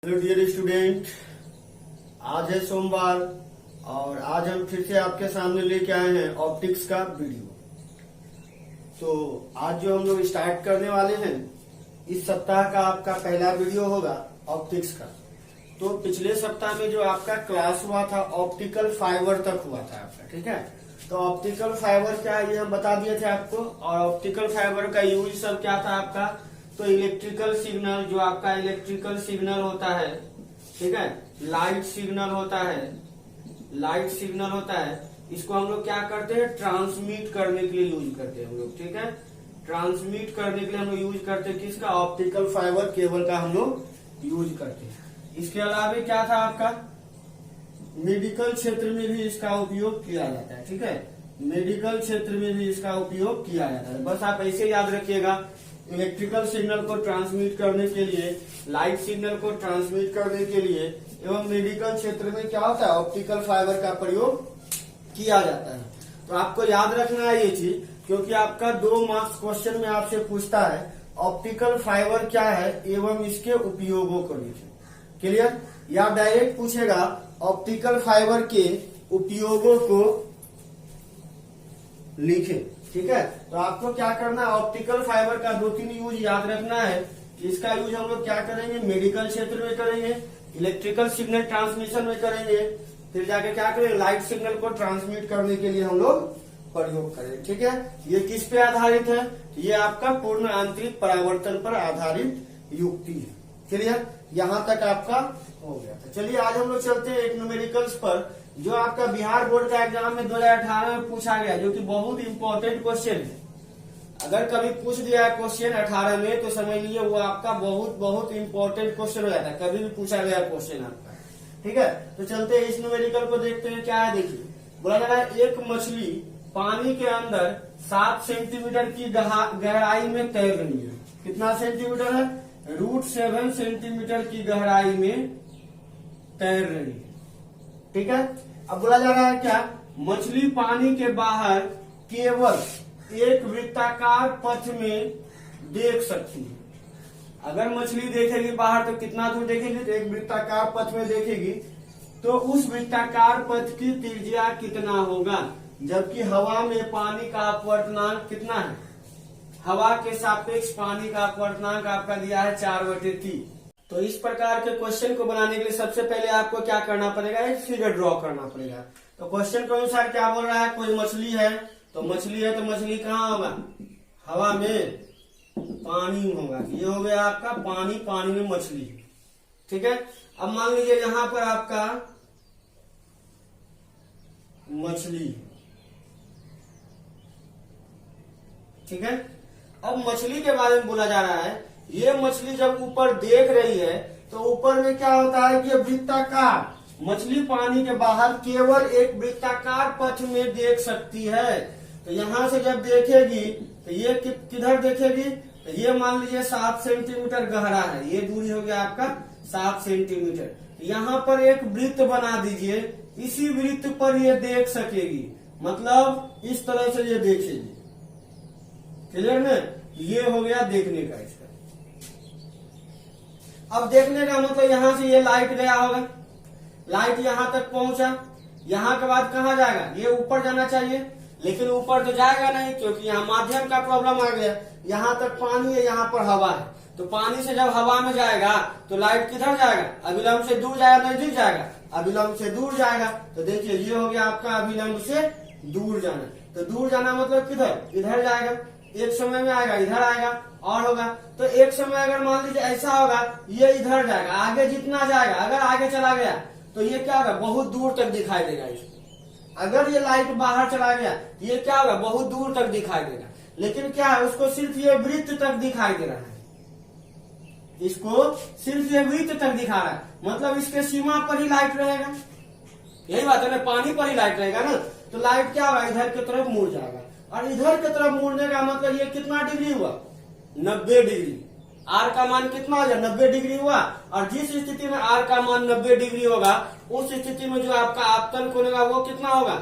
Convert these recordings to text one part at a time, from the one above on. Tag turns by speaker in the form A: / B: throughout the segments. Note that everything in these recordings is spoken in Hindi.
A: हेलो डियर स्टूडेंट, आज है सोमवार और आज हम फिर से आपके सामने लेके आए हैं ऑप्टिक्स का वीडियो। तो आज जो हम लोग स्टार्ट करने वाले हैं, इस सप्ताह का आपका पहला वीडियो होगा ऑप्टिक्स का। तो पिछले सप्ताह में जो आपका क्लास हुआ था ऑप्टिकल फाइबर तक हुआ था आपका, ठीक है। तो ऑप्टिकल फाइबर क्या है ये हम बता दिए थे आपको, और ऑप्टिकल फाइबर का यूज सब क्या था आपका। तो इलेक्ट्रिकल सिग्नल, जो आपका इलेक्ट्रिकल सिग्नल होता है, ठीक है, लाइट सिग्नल होता है, इसको हम लोग क्या करते हैं, ट्रांसमिट करने के लिए यूज करते हैं हम लोग, ठीक है। ट्रांसमिट करने के लिए हम लोग यूज करते हैं किसका, ऑप्टिकल फाइबर केबल का हम लोग यूज करते हैं। इसके अलावा क्या था आपका, मेडिकल क्षेत्र में भी इसका उपयोग किया जाता है, ठीक है। मेडिकल क्षेत्र में भी इसका उपयोग किया जाता है। बस आप ऐसे याद रखिएगा, इलेक्ट्रिकल सिग्नल को ट्रांसमिट करने के लिए, लाइट सिग्नल को ट्रांसमिट करने के लिए एवं मेडिकल क्षेत्र में क्या होता है, ऑप्टिकल फाइबर का प्रयोग किया जाता है। तो आपको याद रखना है ये चीज, क्योंकि आपका 2 मार्क्स क्वेश्चन में आपसे पूछता है ऑप्टिकल फाइबर क्या है एवं इसके उपयोगों को लिखें। क्लियर? या डायरेक्ट पूछेगा ऑप्टिकल फाइबर के उपयोगों को लिखें, ठीक है। तो आपको क्या करना है, ऑप्टिकल फाइबर का 2-3 यूज याद रखना है। इसका यूज हम लोग क्या करेंगे, मेडिकल क्षेत्र में करेंगे, इलेक्ट्रिकल सिग्नल ट्रांसमिशन में करेंगे, फिर जाके क्या करेंगे, लाइट सिग्नल को ट्रांसमिट करने के लिए हम लोग प्रयोग करेंगे, ठीक है। ये किस पे आधारित है, ये आपका पूर्ण आंतरिक परावर्तन पर आधारित युक्ति है। क्लियर? यहाँ तक आपका हो गया था। चलिए आज हम लोग चलते हैं एक न्यूमेरिकल्स पर, जो आपका बिहार बोर्ड का एग्जाम में 2018 में पूछा गया, जो कि बहुत इंपॉर्टेंट क्वेश्चन है। अगर कभी पूछ दिया है क्वेश्चन 18 में, तो समझ लीजिए वो आपका बहुत इंपॉर्टेंट क्वेश्चन हो जाता है, कभी भी पूछा गया क्वेश्चन आपका, ठीक है। तो चलते हैं इस न्यूमेरिकल को देखते हैं क्या है। देखिए, बोला जा रहा है एक मछली पानी के अंदर 7 सेंटीमीटर की गहराई में तैर रही है। कितना सेंटीमीटर है, √7 सेंटीमीटर की गहराई में तैर रही है, ठीक है। अब बोला जा रहा है क्या, मछली पानी के बाहर केवल एक वृत्ताकार पथ में देख सकती है। अगर मछली देखेगी बाहर तो कितना दूर देखेगी, तो एक वृत्ताकार पथ में देखेगी, तो उस वृत्ताकार पथ की त्रिज्या कितना होगा, जबकि हवा में पानी का अपवर्तनांक कितना है, हवा के सापेक्ष पानी का अपवर्तनांक आपका दिया है 4/3। तो इस प्रकार के क्वेश्चन को बनाने के लिए सबसे पहले आपको क्या करना पड़ेगा, एक फिगर ड्रॉ करना पड़ेगा। तो क्वेश्चन के अनुसार क्या बोल रहा है, कोई मछली है, तो मछली कहाँ होगा, हवा में, पानी में होगा। ये हो गया आपका पानी में मछली, ठीक है। अब मान लीजिए यहाँ पर आपका मछली, ठीक है। अब मछली के बारे में बोला जा रहा है, ये मछली जब ऊपर देख रही है तो ऊपर में क्या होता है कि ये वृत्ताकार, मछली पानी के बाहर केवल एक वृत्ताकार पथ में देख सकती है। तो यहाँ से जब देखेगी तो ये किधर देखेगी, तो ये मान लीजिए 7 सेंटीमीटर गहरा है, ये दूरी हो गया आपका 7 सेंटीमीटर। यहाँ पर एक वृत्त बना दीजिए, इसी वृत्त पर ये देख सकेगी, मतलब इस तरह से ये देखेगी। क्लियर में? ये हो गया देखने का इसका। अब देखने का मतलब यहाँ से ये लाइट गया होगा, लाइट यहाँ तक पहुंचा, यहाँ के बाद कहाँ जाएगा, ये ऊपर जाना चाहिए, लेकिन ऊपर तो जाएगा नहीं, क्योंकि यहाँ माध्यम का प्रॉब्लम आ गया। यहाँ तक पानी है, यहाँ पर हवा है, तो पानी से जब हवा में जाएगा तो लाइट किधर जाएगा, अभिलंब से दूर जाएगा, नजदीक जाएगा, अभिलंब से दूर जाएगा। तो देखिए ये हो गया आपका अभिलंब से दूर जाना। तो दूर जाना मतलब किधर, इधर जाएगा, एक समय में आएगा इधर आएगा और होगा। तो एक समय अगर मान लीजिए ऐसा होगा, ये इधर जाएगा, आगे जितना जाएगा, अगर आगे चला गया तो ये क्या होगा, बहुत दूर तक दिखाई देगा इसको। अगर ये लाइट बाहर चला गया ये क्या होगा, बहुत दूर तक दिखाई देगा। लेकिन क्या है, उसको सिर्फ ये वृत्त तक दिखाई दे रहा है, इसको सिर्फ ये वृत्त तक दिखा रहा है, मतलब इसके सीमा पर ही लाइट रहेगा। यही बात है ना, पानी पर ही लाइट रहेगा ना, तो लाइट क्या होगा, इधर की तरफ मुड़ जाएगा। और इधर की तरफ मुड़ने का मतलब ये कितना डिग्री हुआ, 90 डिग्री। आर का मान कितना हो गया, 90 डिग्री हुआ। और जिस स्थिति में आर का मान 90 डिग्री होगा, उस स्थिति में जो आपका आपतन कोण होगा वो कितना होगा,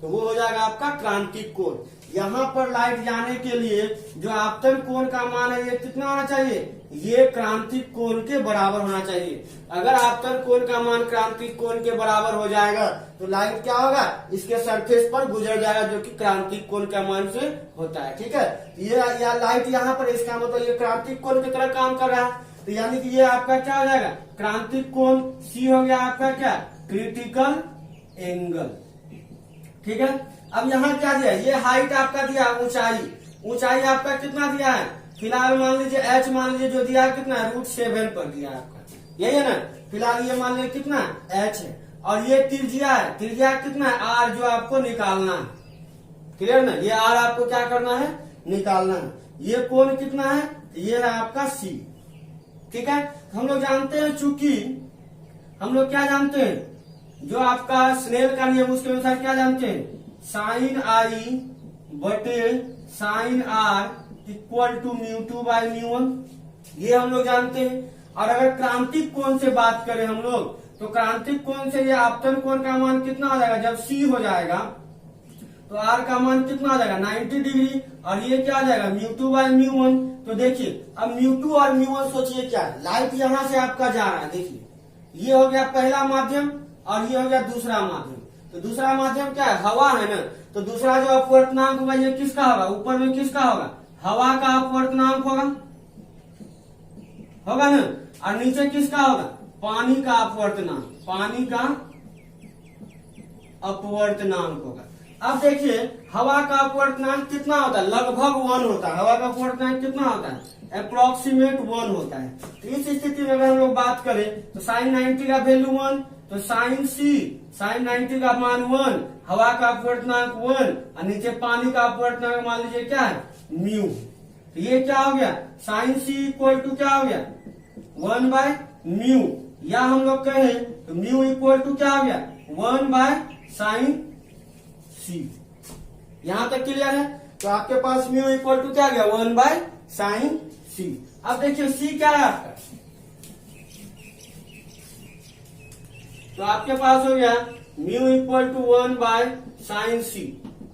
A: तो वो हो जाएगा आपका क्रांतिक कोण। यहाँ पर लाइट जाने के लिए जो आपतन कोण का मान है ये कितना होना चाहिए, ये क्रांतिक कोण के बराबर होना चाहिए। अगर आपतन कोण का मान क्रांतिक कोण के बराबर हो जाएगा तो लाइट क्या होगा, इसके सरफेस पर गुजर जाएगा, जो कि क्रांतिक कोण के मान से होता है। ठीक है, ये लाइट यहाँ पर, इसका मतलब ये क्रांतिक कोण की तरह काम कर रहा है। तो यानी कि ये आपका क्या हो जाएगा, क्रांतिक कोण सी हो गया आपका क्या, क्रिटिकल एंगल। ठीक है, अब यहाँ क्या दिया, ये हाइट आपका दिया, ऊंचाई आपका कितना दिया है, फिलहाल मान लीजिए h मान लीजिए जो दिया है कितना है, √7 पर दिया है आपका, यही है ना। फिलहाल ये मान लीजिए कितना h है, और ये त्रिज्या है, त्रिज्या कितना है r, जो आपको निकालना है। क्लियर ना, ये r आपको क्या करना है, निकालना है। ये कोण कितना है, ये है आपका c। ठीक है, हम लोग जानते हैं, चूंकि हम लोग क्या जानते हैं, जो आपका स्नेल का नियम उसके अनुसार क्या जानते हैं, sin i बटे sin r इक्वल टू μ2/μ1, ये हम लोग जानते हैं। और अगर क्रांतिक कोण से बात करें हम लोग, तो क्रांतिक कोण से ये आपतन कोण का मान कितना हो जाएगा, जब c हो जाएगा तो r का मान कितना हो जाएगा, 90 डिग्री, और ये क्या हो जाएगा, μ2/μ1। तो देखिए अब μ2 और μ1 सोचिए क्या है, लाइट यहाँ से आपका जा रहा है, देखिए ये हो गया पहला माध्यम और ये हो गया दूसरा माध्यम। तो दूसरा माध्यम क्या है, हवा है ना, तो दूसरा जो अपवर्तनांक होगा ये किसका होगा, ऊपर में किसका होगा, हवा का अपवर्तनांक होगा ना, और नीचे किसका होगा, पानी का अपवर्तनांक, पानी का अपवर्तनांक होगा। अब देखिए हवा का अपवर्तनांक कितना होता है, लगभग 1 होता है, हवा का अपवर्तनांक कितना होता है, अप्रोक्सीमेट 1 होता है। तो इस स्थिति में अगर हम लोग बात करें तो sin 90 का वैल्यू 1, तो sin 90 का मान 1, हवा का अपवर्तनांक 1, और नीचे पानी का अपवर्तनांक मान लीजिए क्या है, म्यू। तो ये क्या हो गया, sin c इक्वल टू क्या हो गया, 1/μ, या हम लोग कहें तो म्यू इक्वल टू क्या हो गया, 1/sin c। यहां तक क्लियर है। तो आपके पास म्यू इक्वल टू क्या गया, 1/sin c। अब देखिए c क्या है आपका, तो आपके पास हो गया mu equal to 1/sin c।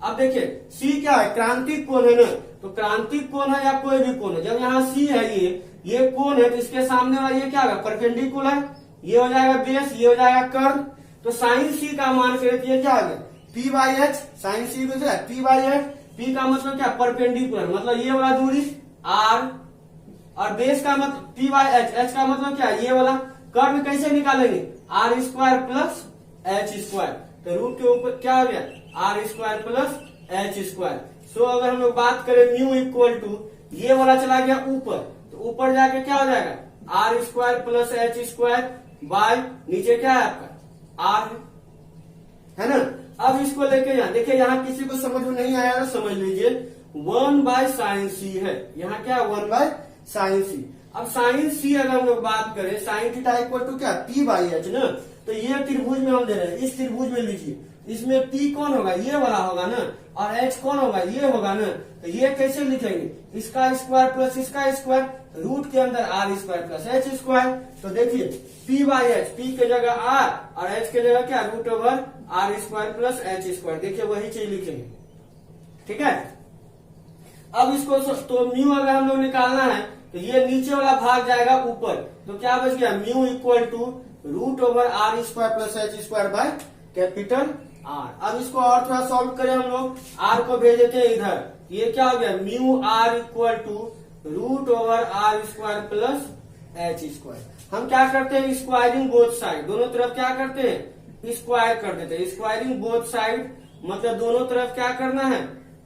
A: अब देखिए c क्या है, क्रांतिक कोण है ना, तो क्रांतिक कोण है या कोई भी कोण है, जब यहाँ c है, ये कोण है, तो इसके सामने वाला ये क्या होगा, परपेंडिकुलर, ये हो जाएगा बेस, ये हो जाएगा कर्व। तो sin c का मान करें तो ये क्या हो गया, p/h, sin c को p/h, p का मतलब क्या, परपेंडिकुलर, मतलब ये वाला दूरी r, और बेस का मतलब p/h, h का मतलब क्या, ये वाला। कर्व कैसे निकालेंगे, r² प्लस h², तो रूट के ऊपर क्या हो गया, r² प्लस h²। सो अगर हम लोग बात करें म्यू इक्वल टू, ये वाला चला गया ऊपर, तो ऊपर जाके क्या हो जाएगा, r² प्लस h² बाय नीचे क्या है आपका r है ना। अब इसको लेके यहाँ देखिए, यहाँ किसी को समझ में नहीं आया तो समझ लीजिए, 1/sin c है, यहाँ क्या 1/sin c। अब sin c अगर हम लोग बात करें, sin थीटा इक्वल टू क्या, p/h ना, तो ये त्रिभुज में हम दे रहे हैं, इस त्रिभुज में लीजिए, इसमें p कौन होगा, ये वाला होगा ना, और h कौन होगा, ये होगा ना। तो ये कैसे लिखेंगे, इसका स्क्वायर प्लस इसका स्क्वायर, रूट के अंदर r² प्लस h²। तो देखिए p/h, p के जगह r और h के जगह क्या, √r² प्लस h²। देखिए वही चीज लिखेंगे। ठीक है, अब इसको तो म्यू अगर हम लोग निकालना है तो ये नीचे वाला भाग जाएगा ऊपर, तो क्या बच गया, mu equal to √r² plus h² by capital R। अब इसको और थोड़ा सॉल्व करें हम लोग, r को भेज देते हैं इधर, ये क्या हो गया, mu r equal to √r² plus h²। हम क्या करते हैं, स्क्वायरिंग बोथ साइड, दोनों तरफ क्या करते हैं, स्क्वायर कर देते हैं। स्क्वायरिंग बोथ साइड मतलब दोनों तरफ क्या करना है,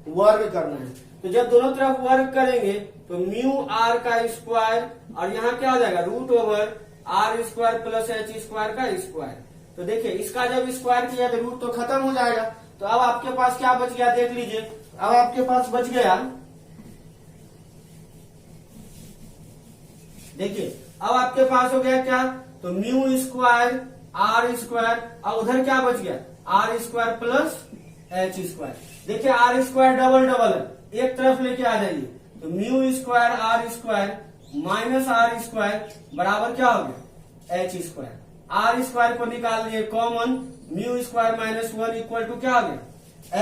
A: वर्ग करना है। तो जब दोनों तरफ वर्ग करेंगे तो म्यू r का स्क्वायर, और यहाँ क्या हो जाएगा, √r² प्लस h² का स्क्वायर। तो देखिए इसका जब स्क्वायर किया तो रूट तो खत्म हो जाएगा। तो अब आपके पास क्या बच गया, देख लीजिए, अब आपके पास बच गया, देखिए अब आपके पास हो गया क्या, तो μ² r², और उधर क्या बच गया, r² प्लस h²। देखिए r² डबल डबल है, एक तरफ लेके आ जाइए, तो μ² r² माइनस r² बराबर क्या हो गया, h²। r² को निकाल लिए कॉमन, μ² माइनस 1 इक्वल टू क्या हो गया,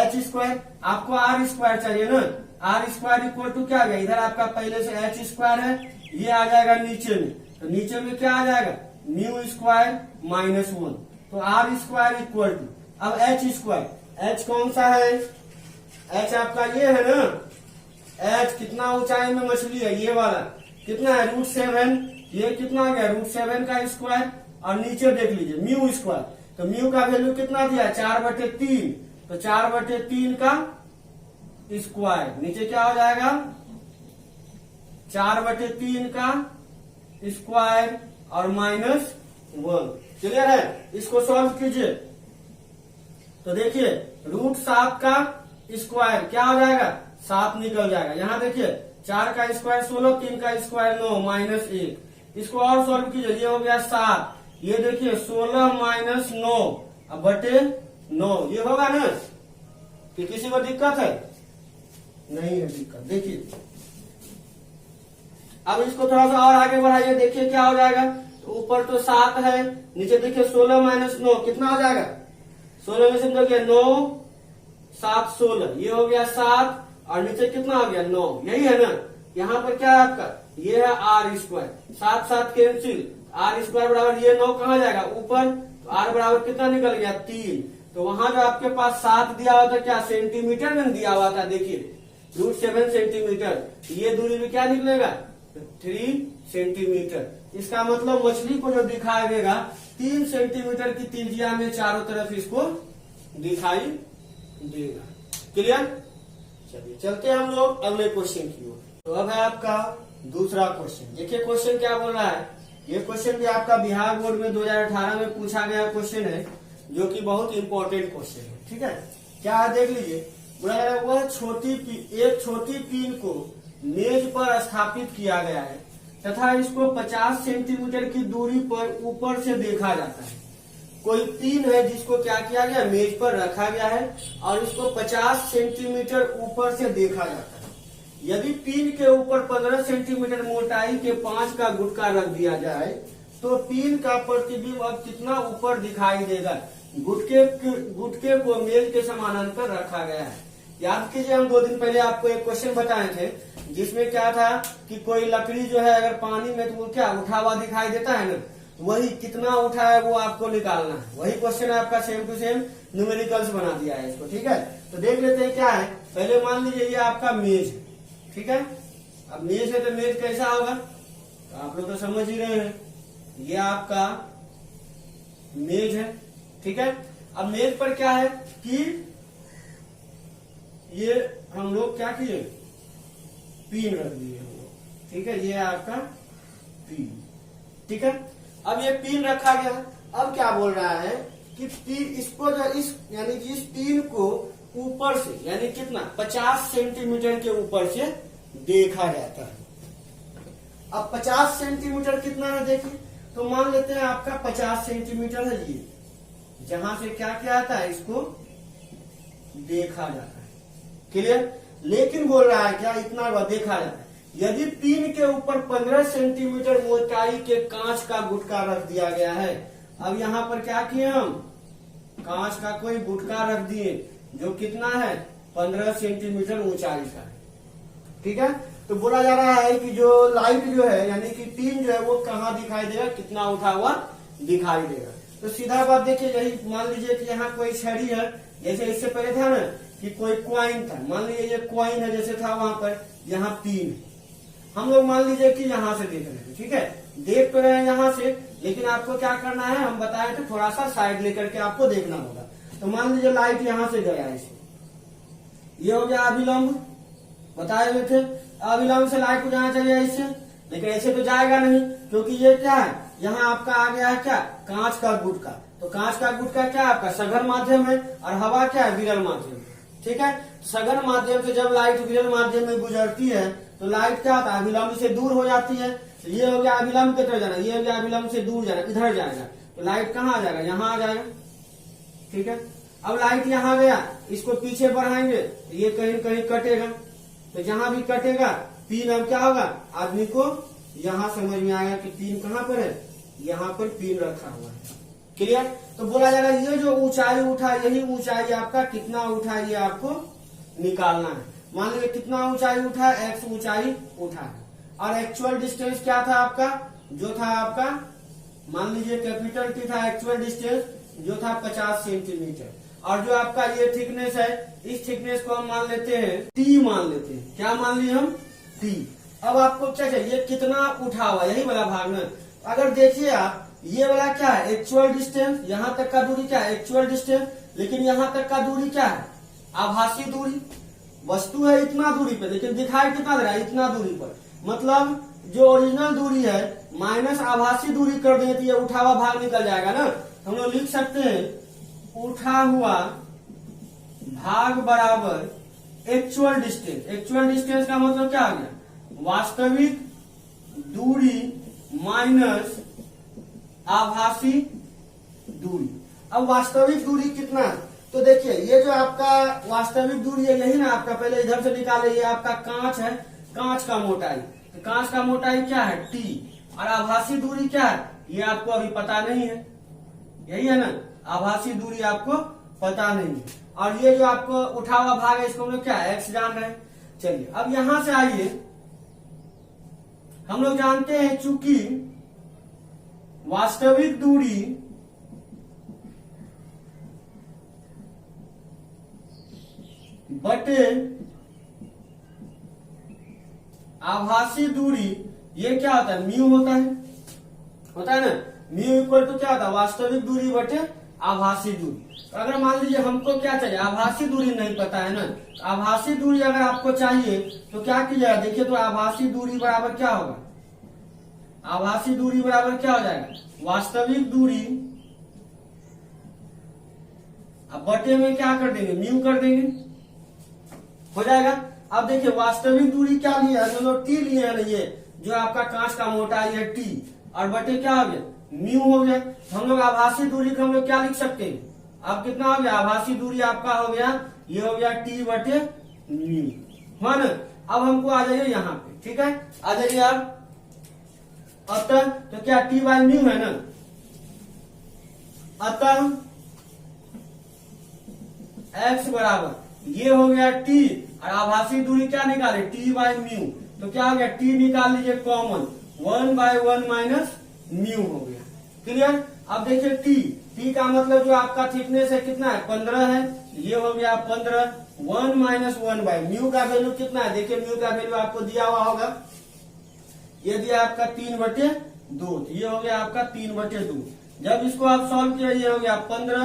A: h²। आपको r² चाहिए ना, r² इक्वल टू क्या हो गया, इधर आपका पहले से h² है, ये आ जाएगा नीचे में, तो नीचे में क्या आ जाएगा म्यू स्क्वायर माइनस 1, तो आर स्क्वायर इक्वल टू, अब एच स्क्वायर, एच कौन सा है, एच आपका ये है ना, एच कितना ऊंचाई में मछली है, ये वाला कितना है √7, ये कितना आ गया √7 का स्क्वायर, और नीचे देख लीजिए म्यू स्क्वायर, तो म्यू का वैल्यू कितना दिया 4/3, तो 4/3 का स्क्वायर, नीचे क्या हो जाएगा 4/3 का स्क्वायर और -1। क्लियर है, इसको सॉल्व कीजिए तो देखिए √7 का स्क्वायर क्या हो जाएगा 7 निकल जाएगा, यहाँ देखिए 4 का स्क्वायर 16, 3 का स्क्वायर 9, -1। इसको और सॉल्व कीजिए, ये हो गया 7, ये देखिए 16 - 9 बटे 9, ये होगा ना, कि किसी को दिक्कत है, नहीं है दिक्कत। देखिए अब इसको थोड़ा सा और आगे बढ़ाइए, देखिए क्या हो जाएगा, तो ऊपर तो 7 है, नीचे देखिए 16 - 9 कितना हो जाएगा, 16 में से निकल गया 9, 7 16, ये हो गया 7, और नीचे कितना हो गया 9, यही है ना। यहाँ पर क्या है आपका, ये है R square, 7 7 cancel, R square बराबर ये 9 कहाँ जाएगा ऊपर, तो आर बराबर कितना निकल गया 3, तो वहां जो आपके पास 7 दिया हुआ था क्या सेंटीमीटर में दिया हुआ था, देखिए √7 सेंटीमीटर, ये दूरी में क्या निकलेगा 3 सेंटीमीटर। इसका मतलब मछली को जो दिखाई देगा 3 सेंटीमीटर की त्रिज्या में चारों तरफ इसको दिखाई देगा। क्लियर, चलिए चलते हैं हम लोग अगले क्वेश्चन की ओर। तो अब है आपका दूसरा क्वेश्चन, देखिए क्वेश्चन क्या बोल रहा है, ये क्वेश्चन भी आपका बिहार बोर्ड में 2018 में पूछा गया क्वेश्चन है, जो कि बहुत इंपॉर्टेंट क्वेश्चन है। ठीक है, क्या है देख लीजिए, बोला जा रहा है वह एक छोटी पिन को मेज पर स्थापित किया गया है तथा इसको 50 सेंटीमीटर की दूरी पर ऊपर से देखा जाता है। कोई पिन है जिसको क्या किया गया मेज पर रखा गया है और इसको 50 सेंटीमीटर ऊपर से देखा जाता है। यदि पिन के ऊपर 15 सेंटीमीटर मोटाई के 5 का गुटका रख दिया जाए तो पिन का प्रतिबिंब अब कितना ऊपर दिखाई देगा। गुटके को मेज के समानांतर रखा गया है। याद कीजिए, हम 2 दिन पहले आपको एक क्वेश्चन बताए थे जिसमें क्या था कि कोई लकड़ी जो है अगर पानी में तो क्या उठा हुआ दिखाई देता है ना, वही कितना उठा है वो आपको निकालना है। वही क्वेश्चन है आपका, सेम टू सेम न्यूमेरिकल्स बना दिया है इसको। ठीक है, तो देख लेते हैं क्या है। पहले मान लीजिए ये आपका मेज है, ठीक है। अब मेज है तो मेज कैसा होगा, तो आप लोग तो समझ ही रहे हैं, ये आपका मेज है, ठीक है। अब मेज पर क्या है कि ये हम लोग क्या किए, पिन रख दिए हम लोग, ठीक है। ये आपका पिन, ठीक है। अब ये पिन रखा गया। अब क्या बोल रहा है कि पिन इसको जो यानी कि इस पिन को ऊपर से यानी कितना 50 सेंटीमीटर के ऊपर से देखा जाता है। अब 50 सेंटीमीटर कितना है देखिए, तो मान लेते हैं आपका 50 सेंटीमीटर है ये, जहां से क्या किया जाता है इसको देखा जाता है। क्लियर, लेकिन बोल रहा है क्या इतना देखा जाता है। यदि पिन के ऊपर 15 सेंटीमीटर मोटाई के कांच का गुटका रख दिया गया है। अब यहाँ पर क्या किए हम, कांच का कोई गुटका रख दिए जो कितना है 15 सेंटीमीटर ऊंचाई का है, ठीक है। तो बोला जा रहा है कि जो लाइट जो है यानी कि पिन जो है वो कहाँ दिखाई देगा, कितना उठा हुआ दिखाई देगा। तो सीधा बात देखिए, यही मान लीजिए कि यहाँ कोई छड़ी है, जैसे इससे पहले था ना कि कोई क्वाइन था, मान लीजिए ये क्वाइन है जैसे था वहां पर, यहाँ पिन है। हम लोग मान लीजिए कि यहाँ से देख रहे हैं, ठीक है, देख तो रहे हैं यहाँ से, लेकिन आपको क्या करना है, हम बताए थे थोड़ा सा साइड लेकर के आपको देखना होगा। तो मान लीजिए लाइट यहाँ से गया इसे, ये हो गया अभिलंब, बताए हुए थे अभिलंब से लाइट को जाना चाहिए इससे, लेकिन ऐसे तो जाएगा नहीं, क्योंकि ये क्या है, यहाँ आपका आ गया है क्या कांच का गुटका। तो कांच का गुटका क्या है आपका सघन माध्यम है और हवा क्या है विरल माध्यम, ठीक है। सघन माध्यम से जब लाइट विरल माध्यम में गुजरती है तो लाइट क्या होता है अभिलंब से दूर हो जाती है। तो ये हो गया अभिलंब की तरफ जाना, ये हो गया अभिलंब से दूर जाना, इधर जाएगा तो लाइट कहाँ आ जाएगा, यहाँ आ जाएगा, ठीक है। अब लाइट यहाँ गया, इसको पीछे बढ़ाएंगे तो ये कहीं कहीं कटेगा, तो जहां भी कटेगा पिन अब क्या होगा, आदमी को यहाँ समझ में आएगा कि पिन कहाँ पर है, यहाँ पर पिन रखा हुआ है। क्लियर, तो बोला जा रहा है ये जो ऊंचाई उठा, यही ऊंचाई आपका कितना उठा ये आपको निकालना है। मान लीजिए कितना ऊंचाई उठा, x ऊंचाई उठा है। और एक्चुअल डिस्टेंस क्या था आपका, जो था आपका मान लीजिए कैपिटल टी था, एक्चुअल डिस्टेंस जो था 50 सेंटीमीटर। और जो आपका ये थिकनेस है, इस थिकनेस को हम मान लेते हैं टी मान लेते हैं। क्या मान लिए हम, टी। अब आपको क्या चाहिए, कितना उठा हुआ, यही वाला भाग ना। अगर देखिए आप, ये वाला क्या है, एक्चुअल डिस्टेंस, यहाँ तक का दूरी क्या है, एक्चुअल डिस्टेंस। लेकिन यहाँ तक का दूरी क्या है, आभासी दूरी। वस्तु है इतना दूरी पे, लेकिन दिखाई कितना दे रहा है, इतना दूरी पर। मतलब जो ओरिजिनल दूरी है माइनस आभासी दूरी कर देंगे तो ये उठा हुआ भाग निकल जाएगा ना। हम लोग लिख सकते हैं उठा हुआ भाग बराबर एक्चुअल डिस्टेंस। एक्चुअल डिस्टेंस का मतलब क्या आ गया, वास्तविक दूरी माइनस आभासी दूरी। अब वास्तविक दूरी कितना है, तो देखिए ये जो आपका वास्तविक दूरी है यही ना आपका, पहले इधर से निकाले, ये आपका कांच है, कांच का मोटाई, तो कांच का मोटाई क्या है, टी। और आभासी दूरी क्या है, ये आपको अभी पता नहीं है, यही है ना, आभासी दूरी आपको पता नहीं है। और ये जो आपको उठा हुआ भाग है इसको हम लोग क्या है, एक्स जान रहे हैं। चलिए अब यहां से आइए, हम लोग जानते हैं चूंकि वास्तविक दूरी बटे आभासी दूरी ये क्या होता है, म्यू होता है ना। म्यू इक्वल टू क्या होता है, वास्तविक दूरी बटे आभासी दूरी। तो अगर मान लीजिए हमको क्या चाहिए, आभासी दूरी नहीं पता है ना, तो आभासी दूरी अगर आपको चाहिए तो क्या किया, देखिए तो आभासी दूरी बराबर क्या होगा, आभासी दूरी बराबर क्या हो जाएगा, वास्तविक दूरी अब बटे में क्या कर देंगे, म्यू कर देंगे, हो जाएगा। अब देखिए वास्तविक दूरी क्या लिया है, दोनों टी लिए है ना, ये जो आपका कांच का मोटाई है टी, और बटे क्या हो गया, म्यू हो गया। हम लोग आभासी दूरी को हम लोग क्या लिख सकते हैं, अब कितना हो गया, आभासी दूरी आपका हो गया, ये हो गया टी बटे म्यू, है ना। अब हमको आ जाइए यहाँ पे, ठीक है, आ जाइए आप। अतः तो क्या टी बाई म्यू है ना, अतः एक्स बराबर ये हो गया टी, और आभासी दूरी क्या निकाले, टी बाई म्यू। तो क्या हो गया, टी निकाल लीजिए कॉमन, 1/1 माइनस म्यू हो गया। क्लियर। अब देखिए टी का मतलब जो आपका थिकनेस है कितना है, 15 है, ये हो गया 15, 1 माइनस 1 बाई म्यू का वैल्यू कितना है, देखिए म्यू का वैल्यू आपको दिया हुआ होगा, ये दिया आपका 3/2, तो ये हो गया आपका 3/2। जब इसको आप सॉल्व किया ये हो गया 15,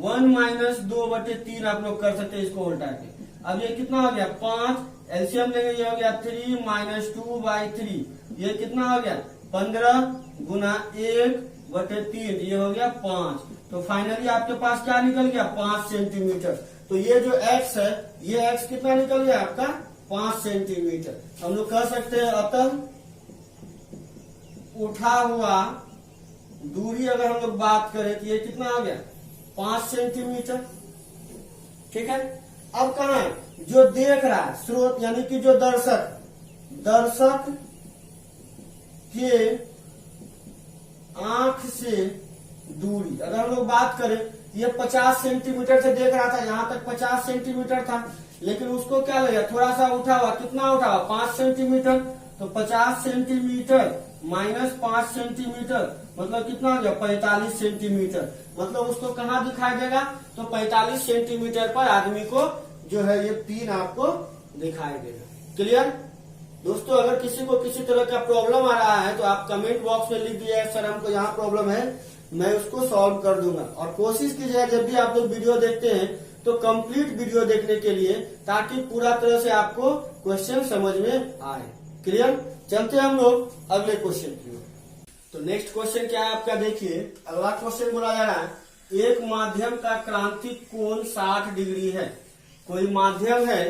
A: 1 माइनस 2/3 आप लोग कर सकते हैं इसको उल्टा के। अब ये कितना हो गया 5, एलसीएम लेंगे, ये हो गया 3 माइनस 2/3, ये कितना हो गया 15 गुना 1/3, ये हो गया 5। तो फाइनली आपके पास क्या निकल गया, 5 सेंटीमीटर। तो ये जो एक्स है, ये एक्स कितना निकल गया आपका 5 सेंटीमीटर। हम लोग कह सकते हैं अतः उठा हुआ दूरी अगर हम लोग बात करें तो ये कितना आ गया 5 सेंटीमीटर। ठीक है। अब कहा जो देख रहा है स्रोत यानी कि जो दर्शक के आंख से दूरी अगर हम लोग बात करें, ये 50 सेंटीमीटर से देख रहा था, यहां तक 50 सेंटीमीटर था, लेकिन उसको क्या लगा थोड़ा सा उठा हुआ, कितना उठा हुआ 5 सेंटीमीटर। तो 50 सेंटीमीटर माइनस 5 सेंटीमीटर मतलब कितना हो गया 45 सेंटीमीटर। मतलब उसको कहाँ दिखाई देगा, तो 45 सेंटीमीटर पर आदमी को जो है ये पिन आपको दिखाई देगा। क्लियर दोस्तों। अगर किसी को किसी तरह का प्रॉब्लम आ रहा है तो आप कमेंट बॉक्स में लिख दिए सर हमको यहाँ प्रॉब्लम है, मैं उसको सॉल्व कर दूंगा। और कोशिश कीजिए जब भी आप लोग वीडियो देखते हैं तो कंप्लीट वीडियो देखने के लिए, ताकि पूरा तरह से आपको क्वेश्चन समझ में आए। क्लियर। चलते हैं हम लोग अगले क्वेश्चन की ओर। तो नेक्स्ट क्वेश्चन क्या है आपका, देखिए अगला क्वेश्चन बोला जा रहा है एक माध्यम का क्रांतिक कोण 60 डिग्री है। कोई माध्यम है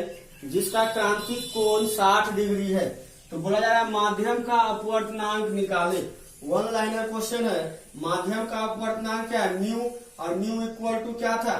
A: जिसका क्रांतिक कोण 60 डिग्री है, तो बोला जा रहा है माध्यम का अपवर्तनांक निकाले। वन लाइनर क्वेश्चन है। माध्यम का अपवर्तनांक क्या है म्यू, और म्यू इक्वल टू क्या था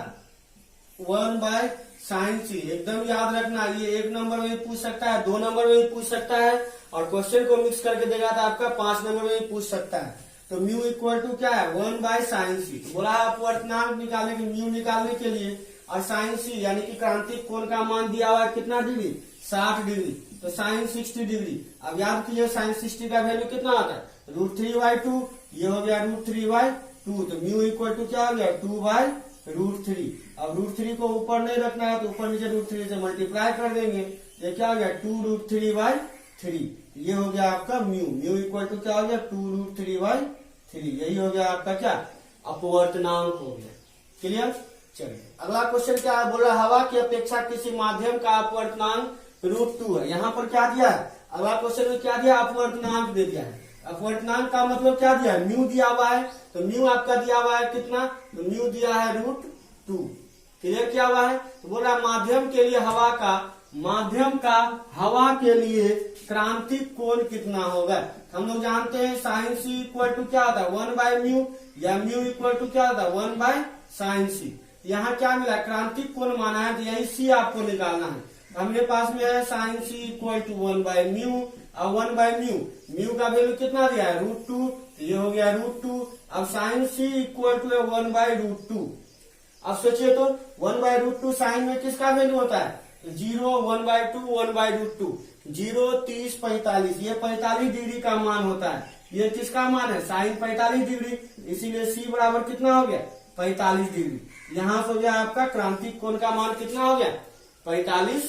A: 1/sin c। एकदम याद रखना, ये 1 नंबर में भी पूछ सकता है, 2 नंबर में भी पूछ सकता है, और क्वेश्चन को मिक्स करके देगा था आपका 5 नंबर में भी पूछ सकता है। तो म्यू इक्वल टू क्या है 1/sin c। तो बोला अपवर्तनांक निकालने के म्यू निकालने के लिए, और sin c यानी कि क्रांतिक कोण का मान दिया हुआ है कितना डिग्री 60 डिग्री। तो साइन 60 डिग्री। अब याद कीजिए साइन 60 का वैल्यू कितना आता है, √3/2। ये हो गया √3/2, तो म्यू इक्वल टू क्या हो गया, 2/√3। अब √3 को ऊपर नहीं रखना है तो ऊपर नीचे √3 से मल्टीप्लाई कर देंगे, ये क्या हो गया 2√3/3। ये हो गया आपका म्यू इक्वल टू क्या हो गया 2√3/3। यही हो गया आपका क्या, अपवर्तनांक हो गया। क्लियर। चलिए अगला क्वेश्चन क्या है, बोल रहा है हवा की अपेक्षा किसी माध्यम का अपवर्तनांक √2 है। यहाँ पर क्या दिया है, अगला क्वेश्चन में क्या दिया, अपवर्तनांक दे दिया है। अपवर्तनांक का मतलब क्या दिया है, म्यू दिया हुआ है, तो म्यू आपका दिया हुआ है कितना, तो म्यू दिया है √2। क्लियर किया हुआ है। तो बोल रहा है माध्यम के लिए हवा के लिए क्रांतिक कोण कितना होगा। हम लोग जानते हैं साइन सी इक्वल टू क्या होता है 1/μ, या म्यू इक्वल टू क्या होता है 1/sin। यहाँ क्या मिला, क्रांतिक कोण माना है, तो यही सी आपको निकालना है। हमने पास में है साइन सी इक्वल टू 1/μ, और 1/μ, म्यू का वैल्यू कितना दिया है √2, तो ये हो गया √2। अब साइन सी इक्वल टू है 1/√2। अब सोचिए तो 1/√2 साइन में किसका वैल्यू होता है, 0, 1/2, 1/√2, 0, 30, 45, ये 45 डिग्री का मान होता है। ये किसका मान है, साइन 45 डिग्री, इसीलिए सी बराबर कितना हो गया 45 डिग्री। यहाँ से हो गया आपका क्रांतिक कोण का मान कितना हो गया 45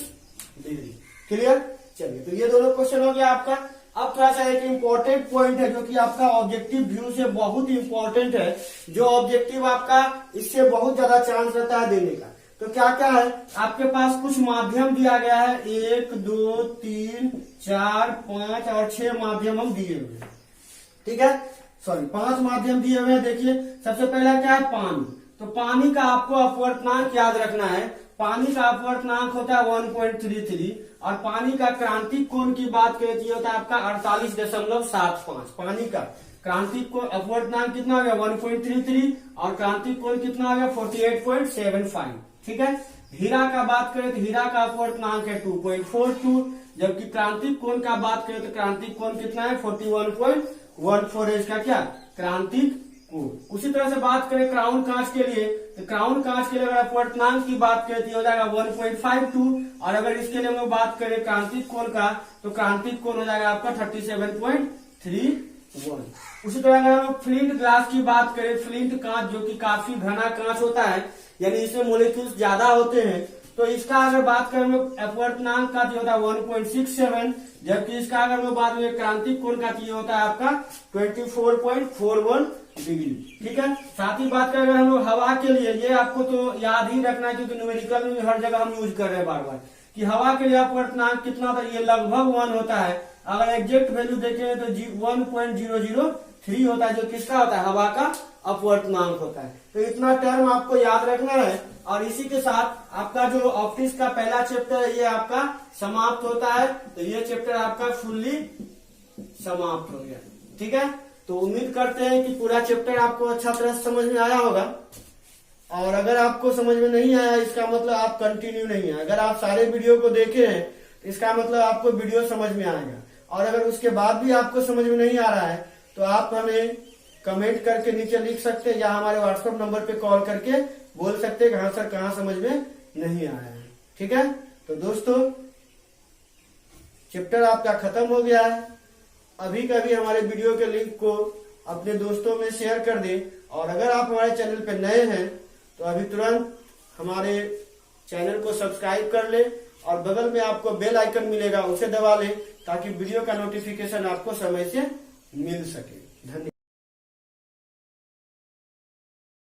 A: डिग्री। क्लियर। चलिए तो ये दोनों क्वेश्चन हो गया आपका। अब थोड़ा सा एक इम्पोर्टेंट पॉइंट है जो कि आपका ऑब्जेक्टिव व्यू से बहुत इंपॉर्टेंट है, जो ऑब्जेक्टिव आपका इससे बहुत ज्यादा चांस रहता है देने का। तो क्या क्या है, आपके पास कुछ माध्यम दिया गया है, 1, 2, 3, 4, 5 और 6 माध्यम हम दिए हुए हैं। ठीक है, सॉरी 5 माध्यम दिए हुए हैं। देखिए सबसे पहला क्या है, पानी। तो पानी का आपको अपवर्तनांक याद रखना है। पानी का अपवर्तनांक होता है 1.33, और पानी का क्रांतिक कोण की बात करें तो ये होता है आपका 48.75। पानी का क्रांतिक कोण अपवर्तनांक कितना हो गया 1.33, और क्रांतिक कोण कितना हो गया 48.75। ठीक है। हीरा का बात करें तो हीरा का अपवर्तनांक है 2.42, जबकि क्रांतिक कोण का बात करें तो क्रांतिक कोण कितना है 41.14 है इसका क्या, क्रांतिक कोण। उसी तरह से बात करें क्राउन कांच के लिए, तो क्राउन कांच के लिए अगर अपवर्तनांक की बात करें तो हो जाएगा 1.52, और अगर इसके लिए हम लोग बात करें क्रांतिक कोण का, तो क्रांतिक कोण हो जाएगा आपका 37.31। उसी तरह अगर हम फ्लिंट ग्लास की बात करें, फ्लिंट कांच जो कि काफी घना कांच होता है, यानी इसमें मोलिक्यूल्स ज्यादा होते हैं, तो इसका अगर बात करें अपवर्तनांक का तो होता है 1.67, जबकि इसका अगर मैं बात करें क्रांतिक कोण का तो होता है आपका 24.41 डिग्री। ठीक है। साथ ही बात करें अगर हम लोग हवा के लिए, ये आपको तो याद ही रखना है क्योंकि न्यूमेरिकल में हर जगह हम यूज कर रहे हैं बार बार, कि हवा के लिए अपवर्तनांक कितना था, ये लगभग 1 होता है। अगर एग्जैक्ट वैल्यू देखें तो 1.003 होता है, जो किसका होता है, हवा का अपवर्तनांक होता है। तो इतना टर्म आपको याद रखना है, और इसी के साथ आपका जो ऑप्टिक्स का पहला चैप्टर है ये आपका समाप्त होता है। तो ये चैप्टर आपका फुल्ली समाप्त हो गया। ठीक है। तो उम्मीद करते हैं कि पूरा चैप्टर आपको अच्छा तरह से समझ में आया होगा, और अगर आपको समझ में नहीं आया इसका मतलब आप कंटिन्यू नहीं है। अगर आप सारे वीडियो को देखे हैं इसका मतलब आपको वीडियो समझ में आएगा, और अगर उसके बाद भी आपको समझ में नहीं आ रहा है तो आप हमें कमेंट करके नीचे लिख सकते हैं, या हमारे व्हाट्सएप नंबर पे कॉल करके बोल सकते हैं कहाँ सर कहाँ समझ में नहीं आया है। ठीक है। तो दोस्तों चैप्टर आपका खत्म हो गया है। अभी कभी हमारे वीडियो के लिंक को अपने दोस्तों में शेयर कर दें, और अगर आप हमारे चैनल पर नए हैं तो अभी तुरंत हमारे चैनल को सब्सक्राइब कर ले, और बगल में आपको बेल आइकन मिलेगा उसे दबा ले, ताकि वीडियो का नोटिफिकेशन आपको समय से मिल सके। धन्यवाद।